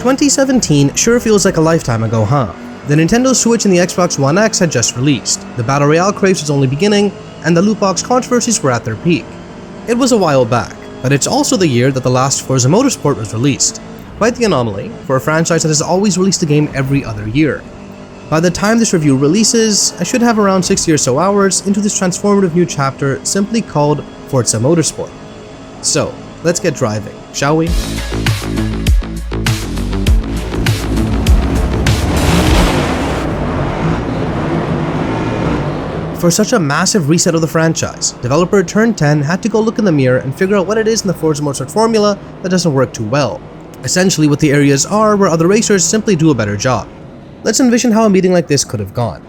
2017 sure feels like a lifetime ago, huh? The Nintendo Switch and the Xbox One X had just released, the Battle Royale craze was only beginning, and the lootbox controversies were at their peak. It was a while back, but it's also the year that the last Forza Motorsport was released. Quite the anomaly for a franchise that has always released a game every other year. By the time this review releases, I should have around 60 or so hours into this transformative new chapter simply called Forza Motorsport. So, let's get driving, shall we? For such a massive reset of the franchise, developer Turn 10 had to go look in the mirror and figure out what it is in the Forza Motorsport formula that doesn't work too well. Essentially what the areas are where other racers simply do a better job. Let's envision how a meeting like this could have gone.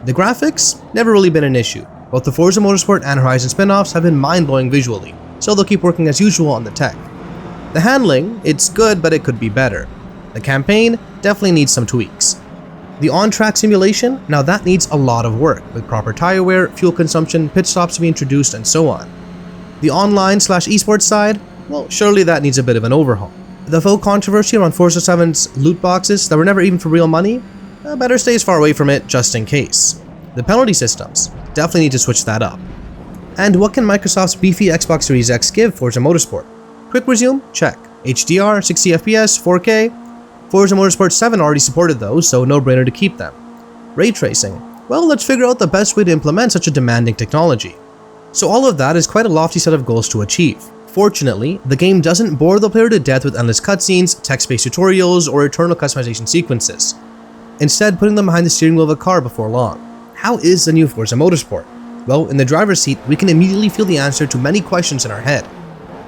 The graphics? Never really been an issue. Both the Forza Motorsport and Horizon spin-offs have been mind-blowing visually, so they'll keep working as usual on the tech. The handling? It's good, but it could be better. The campaign? Definitely needs some tweaks. The on-track simulation? Now that needs a lot of work, with proper tire wear, fuel consumption, pit stops to be introduced, and so on. The online/esports side? Well, surely that needs a bit of an overhaul. The faux controversy around Forza 7's loot boxes that were never even for real money? Better stay as far away from it, just in case. The penalty systems? Definitely need to switch that up. And what can Microsoft's beefy Xbox Series X give Forza Motorsport? Quick resume? Check. HDR, 60 FPS, 4K? Forza Motorsport 7 already supported those, so no-brainer to keep them. Ray tracing? Well, let's figure out the best way to implement such a demanding technology. So all of that is quite a lofty set of goals to achieve. Fortunately, the game doesn't bore the player to death with endless cutscenes, text-based tutorials, or eternal customization sequences. Instead, putting them behind the steering wheel of a car before long. How is the new Forza Motorsport? Well, in the driver's seat, we can immediately feel the answer to many questions in our head.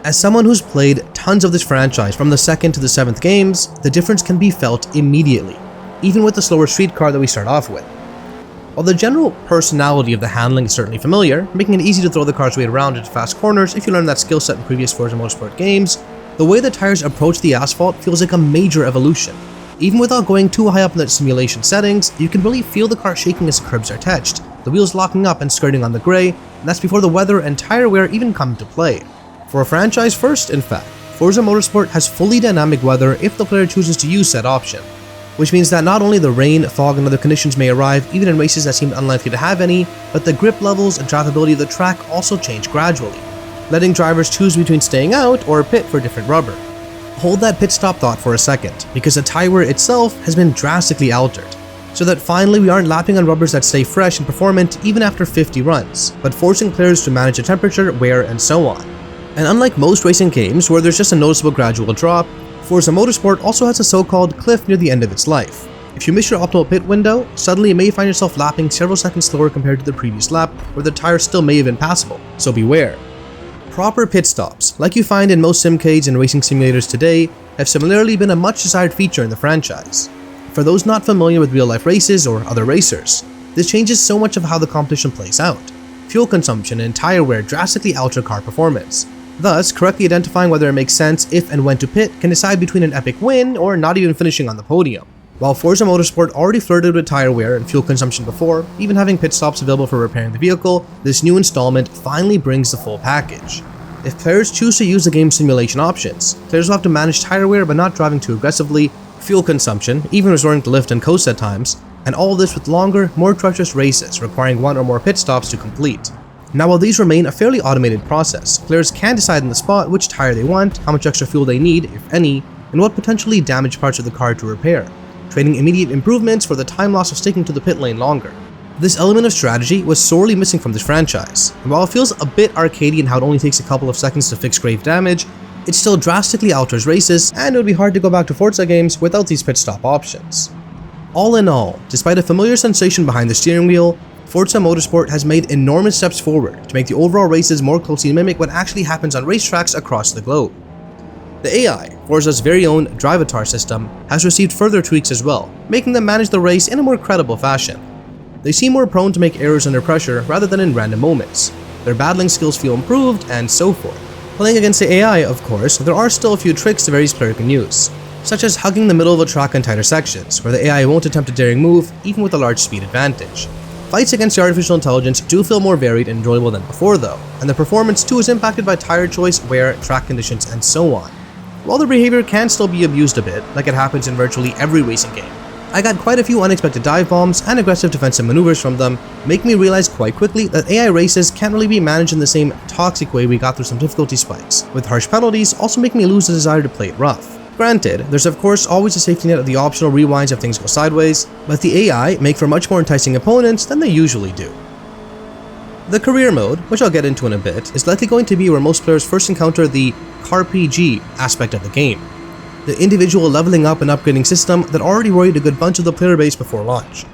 As someone who's played tons of this franchise from the 2nd to the 7th games, the difference can be felt immediately, even with the slower streetcar that we start off with. While the general personality of the handling is certainly familiar, making it easy to throw the car's weight around into fast corners if you learn that skill set in previous Forza Motorsport games, the way the tires approach the asphalt feels like a major evolution. Even without going too high up in the simulation settings, you can really feel the car shaking as the curbs are touched, the wheels locking up and skirting on the grey, and that's before the weather and tire wear even come into play. For a franchise first, in fact, Forza Motorsport has fully dynamic weather if the player chooses to use said option, which means that not only the rain, fog, and other conditions may arrive even in races that seem unlikely to have any, but the grip levels and drivability of the track also change gradually, letting drivers choose between staying out or pit for different rubber. Hold that pit stop thought for a second, because the tire wear itself has been drastically altered, so that finally we aren't lapping on rubbers that stay fresh and performant even after 50 runs, but forcing players to manage the temperature, wear, and so on. And unlike most racing games where there's just a noticeable gradual drop, Forza Motorsport also has a so-called cliff near the end of its life. If you miss your optimal pit window, suddenly you may find yourself lapping several seconds slower compared to the previous lap, where the tire still may have been passable, so beware. Proper pit stops, like you find in most simcades and racing simulators today, have similarly been a much desired feature in the franchise. For those not familiar with real-life races or other racers, this changes so much of how the competition plays out. Fuel consumption and tire wear drastically alter car performance. Thus, correctly identifying whether it makes sense if and when to pit can decide between an epic win or not even finishing on the podium. While Forza Motorsport already flirted with tire wear and fuel consumption before, even having pit stops available for repairing the vehicle, this new installment finally brings the full package. If players choose to use the game's simulation options, players will have to manage tire wear but not driving too aggressively, fuel consumption, even resorting to lift and coast at times, and all this with longer, more treacherous races requiring one or more pit stops to complete. Now while these remain a fairly automated process, players can decide on the spot which tire they want, how much extra fuel they need, if any, and what potentially damaged parts of the car to repair, trading immediate improvements for the time loss of sticking to the pit lane longer. This element of strategy was sorely missing from this franchise, and while it feels a bit arcadey in how it only takes a couple of seconds to fix grave damage, it still drastically alters races, and it would be hard to go back to Forza games without these pit stop options. All in all, despite a familiar sensation behind the steering wheel, Forza Motorsport has made enormous steps forward to make the overall races more closely mimic what actually happens on racetracks across the globe. The AI, Forza's very own Drivatar system, has received further tweaks as well, making them manage the race in a more credible fashion. They seem more prone to make errors under pressure rather than in random moments. Their battling skills feel improved, and so forth. Playing against the AI, of course, there are still a few tricks the various player can use, such as hugging the middle of a track in tighter sections, where the AI won't attempt a daring move, even with a large speed advantage. Fights against the artificial intelligence do feel more varied and enjoyable than before though, and the performance too is impacted by tire choice, wear, track conditions, and so on. while their behavior can still be abused a bit, like it happens in virtually every racing game. I got quite a few unexpected dive bombs and aggressive defensive maneuvers from them, making me realize quite quickly that AI races can't really be managed in the same toxic way we got through some difficulty spikes, with harsh penalties also making me lose the desire to play it rough. Granted, there's of course always a safety net of the optional rewinds if things go sideways, but the AI make for much more enticing opponents than they usually do. The career mode, which I'll get into in a bit, is likely going to be where most players first encounter the RPG aspect of the game, the individual leveling up and upgrading system that already worried a good bunch of the player base before launch.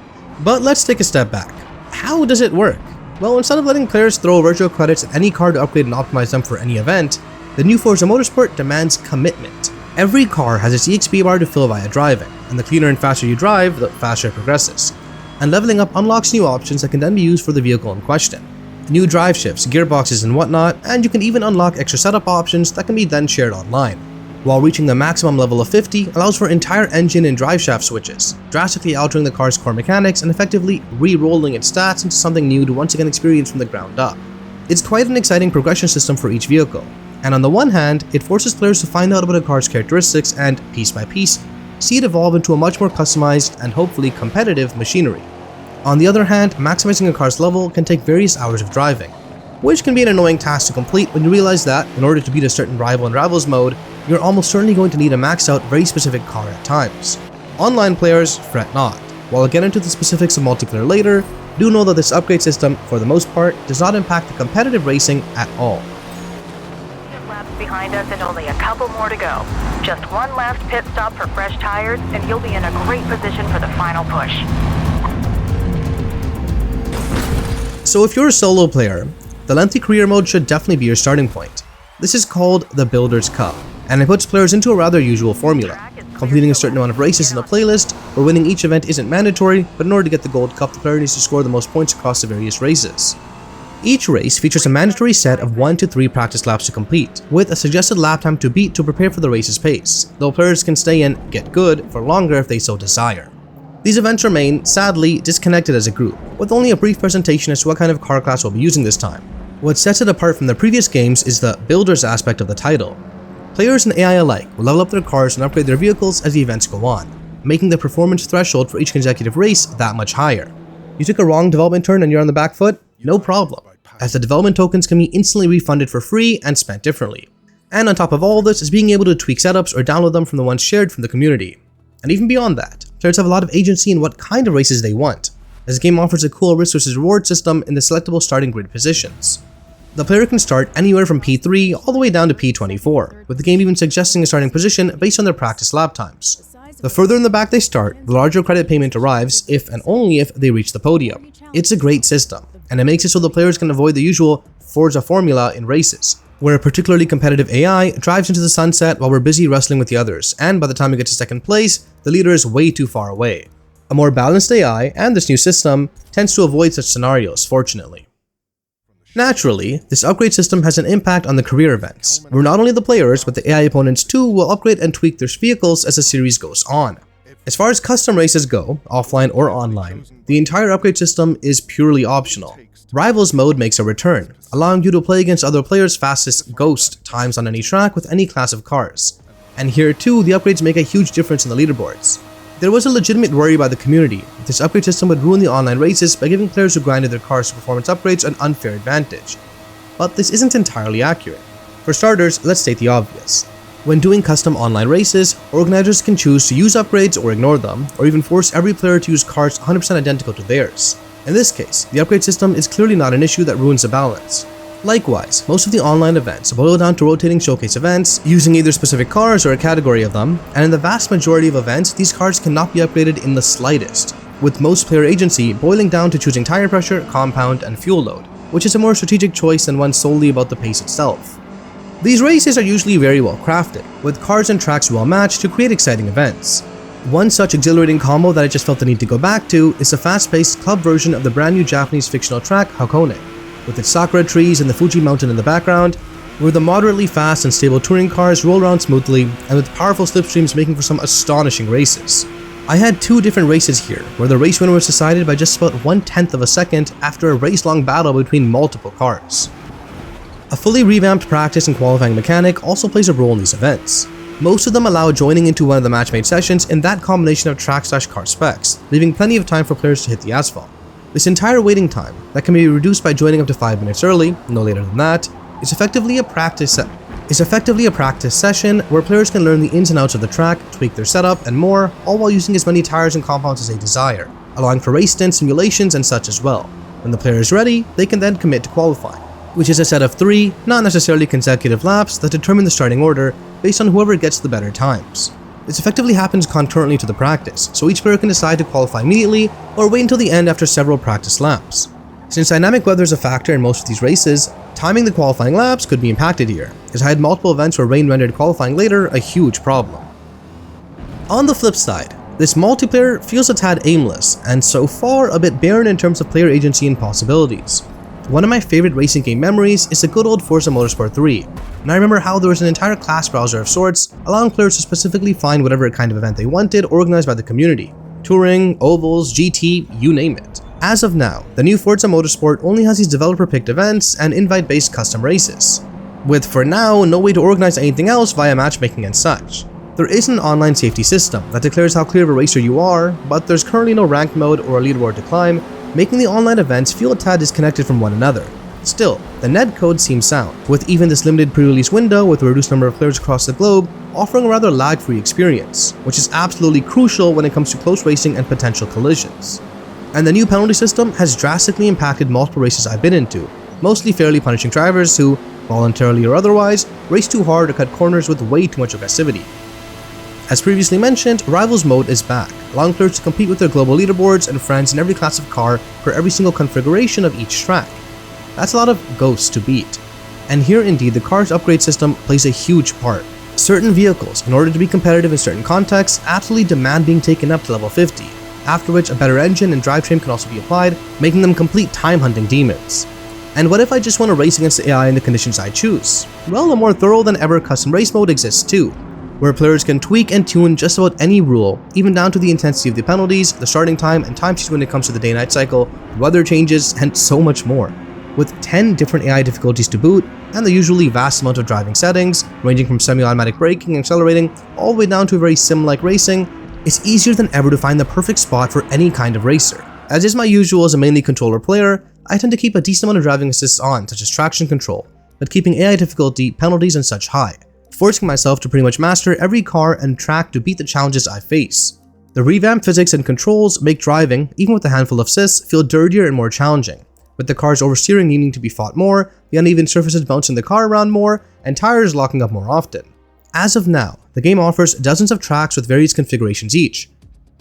But let's take a step back. How does it work? Well, instead of letting players throw virtual credits at any car to upgrade and optimize them for any event, the new Forza Motorsport demands commitment. Every car has its EXP bar to fill via driving, and the cleaner and faster you drive, the faster it progresses. And leveling up unlocks new options that can then be used for the vehicle in question. New drive shifts, gearboxes and whatnot, and you can even unlock extra setup options that can be then shared online. While reaching the maximum level of 50 allows for entire engine and driveshaft switches, drastically altering the car's core mechanics and effectively re-rolling its stats into something new to once again experience from the ground up. It's quite an exciting progression system for each vehicle, and on the one hand, it forces players to find out about a car's characteristics and, piece by piece, see it evolve into a much more customized and hopefully competitive machinery. On the other hand, maximizing a car's level can take various hours of driving, which can be an annoying task to complete when you realize that, in order to beat a certain rival in Rivals mode, you're almost certainly going to need a maxed out, very specific car at times. Online players, fret not. While I'll get into the specifics of multiplayer later, do know that this upgrade system, for the most part, does not impact the competitive racing at all. Laps behind us and only a couple more to go. Just one last pit stop for fresh tires, and you'll be in a great position for the final push. So if you're a solo player, the lengthy career mode should definitely be your starting point. This is called the Builder's Cup, and it puts players into a rather usual formula. Completing a certain amount of races in a playlist, where winning each event isn't mandatory, but in order to get the Gold Cup, the player needs to score the most points across the various races. Each race features a mandatory set of 1 to 3 practice laps to complete, with a suggested lap time to beat to prepare for the race's pace, though players can stay and get good for longer if they so desire. These events remain, sadly, disconnected as a group, with only a brief presentation as to what kind of car class we'll be using this time. What sets it apart from the previous games is the builders aspect of the title. Players and AI alike will level up their cars and upgrade their vehicles as the events go on, making the performance threshold for each consecutive race that much higher. You took a wrong development turn and you're on the back foot? No problem, as the development tokens can be instantly refunded for free and spent differently. And on top of all this is being able to tweak setups or download them from the ones shared from the community. And even beyond that, players have a lot of agency in what kind of races they want, as the game offers a cool risk versus reward system in the selectable starting grid positions. The player can start anywhere from P3 all the way down to P24, with the game even suggesting a starting position based on their practice lap times. The further in the back they start, the larger credit payment arrives if and only if they reach the podium. It's a great system, and it makes it so the players can avoid the usual Forza formula in races, where a particularly competitive AI drives into the sunset while we're busy wrestling with the others, and by the time we get to second place, the leader is way too far away. A more balanced AI and this new system tends to avoid such scenarios, fortunately. Naturally, this upgrade system has an impact on the career events, where not only the players but the AI opponents too will upgrade and tweak their vehicles as the series goes on. As far as custom races go, offline or online, the entire upgrade system is purely optional. Rivals mode makes a return, allowing you to play against other players' fastest ghost times on any track with any class of cars. And here too, the upgrades make a huge difference in the leaderboards. There was a legitimate worry by the community that this upgrade system would ruin the online races by giving players who grinded their cars to performance upgrades an unfair advantage. But this isn't entirely accurate. For starters, let's state the obvious. When doing custom online races, organizers can choose to use upgrades or ignore them, or even force every player to use cars 100% identical to theirs. In this case, the upgrade system is clearly not an issue that ruins the balance. Likewise, most of the online events boil down to rotating showcase events, using either specific cars or a category of them, and in the vast majority of events, these cars cannot be upgraded in the slightest, with most player agency boiling down to choosing tire pressure, compound, and fuel load, which is a more strategic choice than one solely about the pace itself. These races are usually very well crafted, with cars and tracks well matched to create exciting events. One such exhilarating combo that I just felt the need to go back to is the fast-paced club version of the brand new Japanese fictional track Hakone, with its sakura trees and the Fuji mountain in the background, where the moderately fast and stable touring cars roll around smoothly and with powerful slipstreams making for some astonishing races. I had 2 different races here, where the race winner was decided by just about 1/10 of a second after a race-long battle between multiple cars. A fully revamped practice and qualifying mechanic also plays a role in these events. Most of them allow joining into one of the match-made sessions in that combination of track/car specs, leaving plenty of time for players to hit the asphalt. This entire waiting time, that can be reduced by joining up to 5 minutes early, no later than that, is effectively a practice session where players can learn the ins and outs of the track, tweak their setup, and more, all while using as many tires and compounds as they desire, allowing for race stints, simulations, and such as well. When the player is ready, they can then commit to qualifying, which is a set of 3, not necessarily consecutive laps that determine the starting order based on whoever gets the better times. This effectively happens concurrently to the practice, so each player can decide to qualify immediately or wait until the end after several practice laps. Since dynamic weather is a factor in most of these races, timing the qualifying laps could be impacted here, as I had multiple events where rain rendered qualifying later a huge problem. On the flip side, this multiplayer feels a tad aimless, and so far a bit barren in terms of player agency and possibilities. One of my favorite racing game memories is the good old Forza Motorsport 3, and I remember how there was an entire class browser of sorts, allowing players to specifically find whatever kind of event they wanted organized by the community. Touring, ovals, GT, you name it. As of now, the new Forza Motorsport only has these developer-picked events and invite-based custom races, with for now no way to organize anything else via matchmaking and such. There is an online safety system that declares how clear of a racer you are, but there's currently no ranked mode or a leaderboard to climb, making the online events feel a tad disconnected from one another. Still, the netcode seems sound, with even this limited pre-release window with a reduced number of players across the globe offering a rather lag-free experience, which is absolutely crucial when it comes to close racing and potential collisions. And the new penalty system has drastically impacted multiple races I've been into, mostly fairly punishing drivers who, voluntarily or otherwise, race too hard or cut corners with way too much aggressivity. As previously mentioned, Rivals mode is back, allowing players to compete with their global leaderboards and friends in every class of car for every single configuration of each track. That's a lot of ghosts to beat. And here indeed the car's upgrade system plays a huge part. Certain vehicles, in order to be competitive in certain contexts, absolutely demand being taken up to level 50, after which a better engine and drivetrain can also be applied, making them complete time-hunting demons. And what if I just want to race against the AI in the conditions I choose? Well, a more thorough than ever custom race mode exists too, where players can tweak and tune just about any rule, even down to the intensity of the penalties, the starting time, and timesheets when it comes to the day-night cycle, weather changes, and so much more. With 10 different AI difficulties to boot, and the usually vast amount of driving settings, ranging from semi-automatic braking and accelerating, all the way down to a very sim-like racing, it's easier than ever to find the perfect spot for any kind of racer. As is my usual as a mainly controller player, I tend to keep a decent amount of driving assists on, such as traction control, but keeping AI difficulty, penalties, and such high, forcing myself to pretty much master every car and track to beat the challenges I face. The revamped physics and controls make driving, even with a handful of assists, feel dirtier and more challenging, with the car's oversteering needing to be fought more, the uneven surfaces bouncing the car around more, and tires locking up more often. As of now, the game offers dozens of tracks with various configurations each,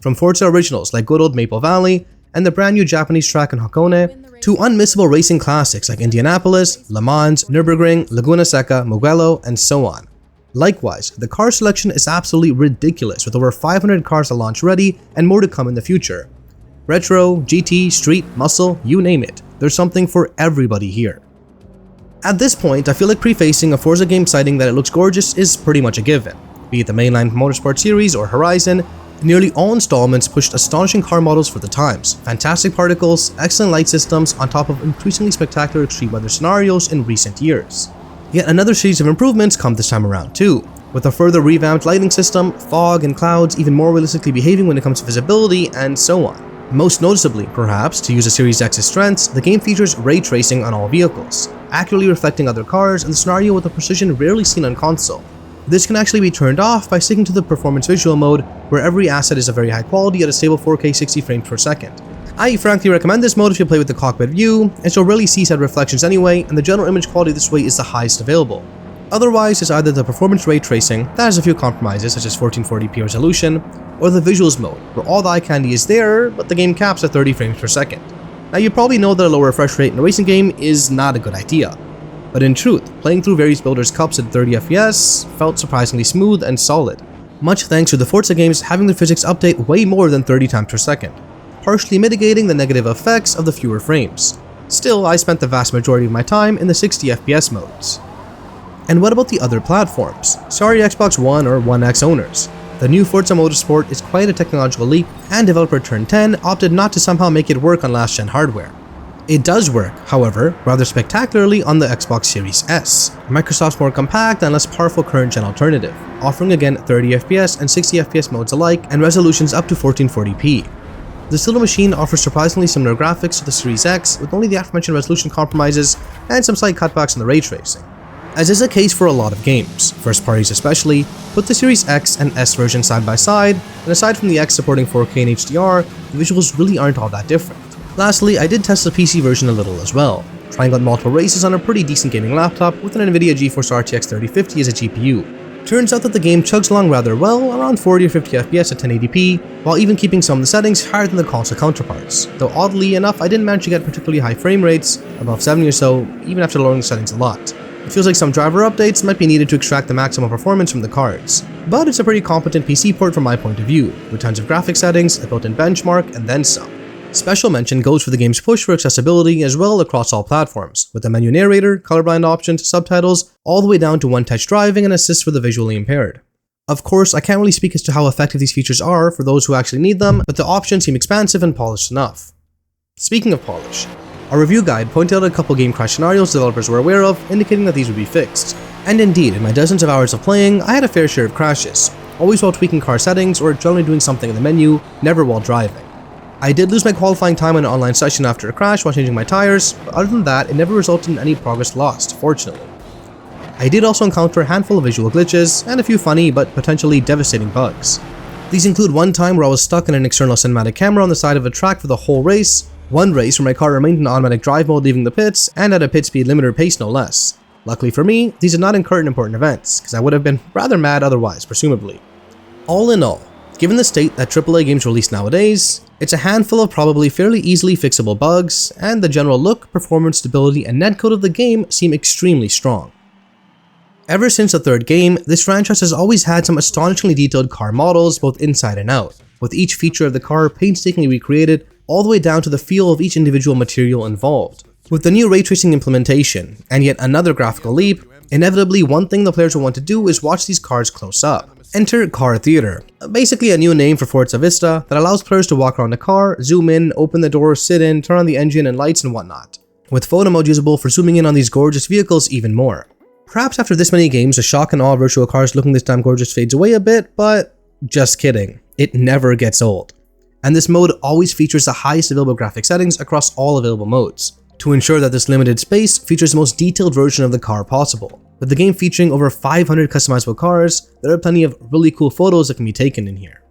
from Forza originals like good old Maple Valley and the brand new Japanese track in Hakone, to unmissable racing classics like Indianapolis, Le Mans, Nürburgring, Laguna Seca, Mugello, and so on. Likewise, the car selection is absolutely ridiculous, with over 500 cars at launch ready and more to come in the future. Retro, GT, street, muscle, you name it, there's something for everybody here. At this point, I feel like prefacing a Forza game citing that it looks gorgeous is pretty much a given. Be it the mainline Motorsport series or Horizon, nearly all installments pushed astonishing car models for the times, fantastic particles, excellent light systems on top of increasingly spectacular extreme weather scenarios in recent years. Yet another series of improvements come this time around too, with a further revamped lighting system, fog and clouds even more realistically behaving when it comes to visibility, and so on. Most noticeably, perhaps, to use a Series X's strengths, the game features ray tracing on all vehicles, accurately reflecting other cars and the scenario with a precision rarely seen on console. This can actually be turned off by sticking to the performance visual mode, where every asset is of very high quality at a stable 4K 60 frames per second. I frankly recommend this mode if you play with the cockpit view, as you'll rarely see said reflections anyway, and the general image quality this way is the highest available. Otherwise, it's either the performance ray tracing, that has a few compromises such as 1440p resolution, or the visuals mode, where all the eye candy is there, but the game caps at 30 frames per second. Now you probably know that a lower refresh rate in a racing game is not a good idea, but in truth, playing through various builders' cups at 30 FPS felt surprisingly smooth and solid, much thanks to the Forza games having their physics update way more than 30 times per second, partially mitigating the negative effects of the fewer frames. Still, I spent the vast majority of my time in the 60 FPS modes. And what about the other platforms? Sorry Xbox One or One X owners. The new Forza Motorsport is quite a technological leap, and developer Turn 10 opted not to somehow make it work on last-gen hardware. It does work, however, rather spectacularly on the Xbox Series S, Microsoft's more compact and less powerful current-gen alternative, offering again 30 FPS and 60 FPS modes alike and resolutions up to 1440p. This little machine offers surprisingly similar graphics to the Series X, with only the aforementioned resolution compromises and some slight cutbacks in the ray tracing. As is the case for a lot of games, first parties especially, put the Series X and S version side by side, and aside from the X supporting 4K and HDR, the visuals really aren't all that different. Lastly, I did test the PC version a little as well, trying out multiple races on a pretty decent gaming laptop with an Nvidia GeForce RTX 3050 as a GPU. Turns out that the game chugs along rather well, around 40 or 50 FPS at 1080p, while even keeping some of the settings higher than the console counterparts, though oddly enough I didn't manage to get particularly high frame rates, above 70 or so, even after lowering the settings a lot. It feels like some driver updates might be needed to extract the maximum performance from the cards, but it's a pretty competent PC port from my point of view, with tons of graphic settings, a built-in benchmark, and then some. Special mention goes for the game's push for accessibility as well across all platforms, with the menu narrator, colorblind options, subtitles, all the way down to one-touch driving and assist for the visually impaired. Of course, I can't really speak as to how effective these features are for those who actually need them, but the options seem expansive and polished enough. Speaking of polish, our review guide pointed out a couple game crash scenarios developers were aware of, indicating that these would be fixed. And indeed, in my dozens of hours of playing, I had a fair share of crashes, always while tweaking car settings or generally doing something in the menu, never while driving. I did lose my qualifying time in an online session after a crash while changing my tires, but other than that, it never resulted in any progress lost, fortunately. I did also encounter a handful of visual glitches, and a few funny but potentially devastating bugs. These include one time where I was stuck in an external cinematic camera on the side of a track for the whole race, one race where my car remained in automatic drive mode leaving the pits, and at a pit speed limiter pace no less. Luckily for me, these did not incur important events, because I would have been rather mad otherwise, presumably. All in all, given the state that AAA games release nowadays, it's a handful of probably fairly easily fixable bugs, and the general look, performance, stability, and netcode of the game seem extremely strong. Ever since the third game, this franchise has always had some astonishingly detailed car models both inside and out, with each feature of the car painstakingly recreated all the way down to the feel of each individual material involved. With the new ray tracing implementation, and yet another graphical leap, inevitably one thing the players will want to do is watch these cars close up. Enter Car Theater, basically a new name for Forza Vista that allows players to walk around the car, zoom in, open the door, sit in, turn on the engine and lights and whatnot, with photo mode usable for zooming in on these gorgeous vehicles even more. Perhaps after this many games, the shock and awe of virtual cars looking this damn gorgeous fades away a bit, but just kidding, it never gets old. And this mode always features the highest available graphic settings across all available modes, to ensure that this limited space features the most detailed version of the car possible. With the game featuring over 500 customizable cars, there are plenty of really cool photos that can be taken in here.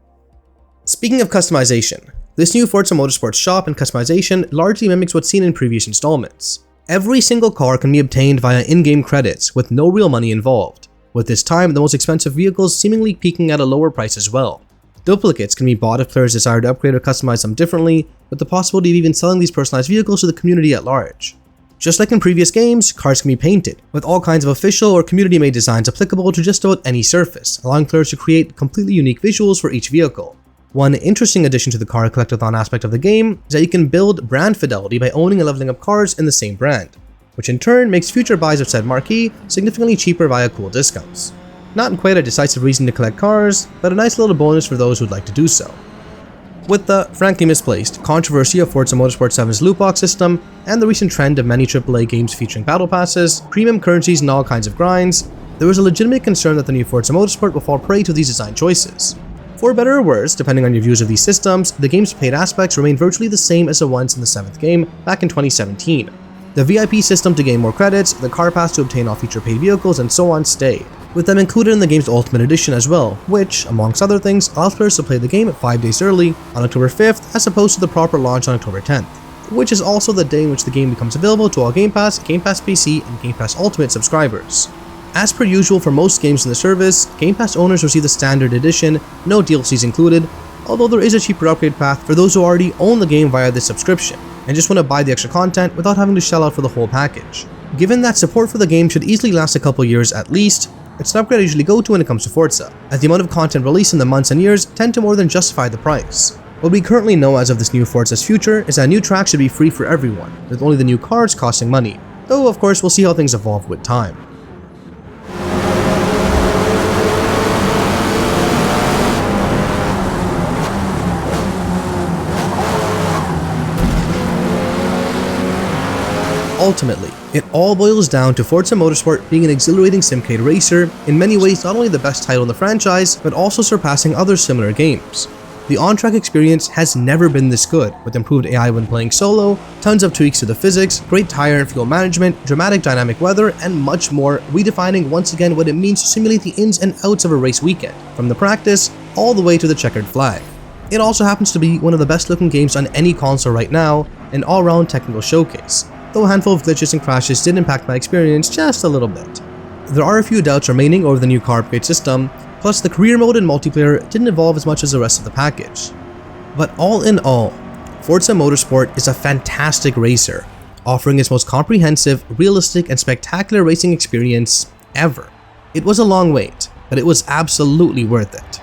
Speaking of customization, this new Forza Motorsport shop and customization largely mimics what's seen in previous installments. Every single car can be obtained via in-game credits with no real money involved, with this time the most expensive vehicles seemingly peaking at a lower price as well. Duplicates can be bought if players desire to upgrade or customize them differently, with the possibility of even selling these personalized vehicles to the community at large. Just like in previous games, cars can be painted, with all kinds of official or community-made designs applicable to just about any surface, allowing players to create completely unique visuals for each vehicle. One interesting addition to the car collectathon aspect of the game is that you can build brand fidelity by owning and leveling up cars in the same brand, which in turn makes future buys of said marquee significantly cheaper via cool discounts. Not quite a decisive reason to collect cars, but a nice little bonus for those who'd like to do so. With the, frankly misplaced, controversy of Forza Motorsport 7's lootbox system, and the recent trend of many AAA games featuring battle passes, premium currencies and all kinds of grinds, there was a legitimate concern that the new Forza Motorsport will fall prey to these design choices. For better or worse, depending on your views of these systems, the game's paid aspects remain virtually the same as the ones in the 7th game back in 2017. The VIP system to gain more credits, the car pass to obtain all future paid vehicles, and so on stay, with them included in the game's Ultimate Edition as well, which, amongst other things, allows players to play the game 5 days early on October 5th as opposed to the proper launch on October 10th, which is also the day in which the game becomes available to all Game Pass PC, and Game Pass Ultimate subscribers. As per usual for most games in the service, Game Pass owners receive the Standard Edition, no DLCs included, although there is a cheaper upgrade path for those who already own the game via this subscription, and just want to buy the extra content without having to shell out for the whole package. Given that support for the game should easily last a couple years at least, it's an upgrade I usually go to when it comes to Forza, as the amount of content released in the months and years tend to more than justify the price. What we currently know as of this new Forza's future is that new tracks should be free for everyone, with only the new cars costing money, though of course we'll see how things evolve with time. Ultimately, it all boils down to Forza Motorsport being an exhilarating simcade racer, in many ways not only the best title in the franchise, but also surpassing other similar games. The on-track experience has never been this good, with improved AI when playing solo, tons of tweaks to the physics, great tire and fuel management, dramatic dynamic weather, and much more, redefining once again what it means to simulate the ins and outs of a race weekend, from the practice all the way to the checkered flag. It also happens to be one of the best looking games on any console right now, an all-round technical showcase, though a handful of glitches and crashes did impact my experience just a little bit. There are a few doubts remaining over the new car upgrade system, plus the career mode and multiplayer didn't evolve as much as the rest of the package. But all in all, Forza Motorsport is a fantastic racer, offering its most comprehensive, realistic, and spectacular racing experience ever. It was a long wait, but it was absolutely worth it.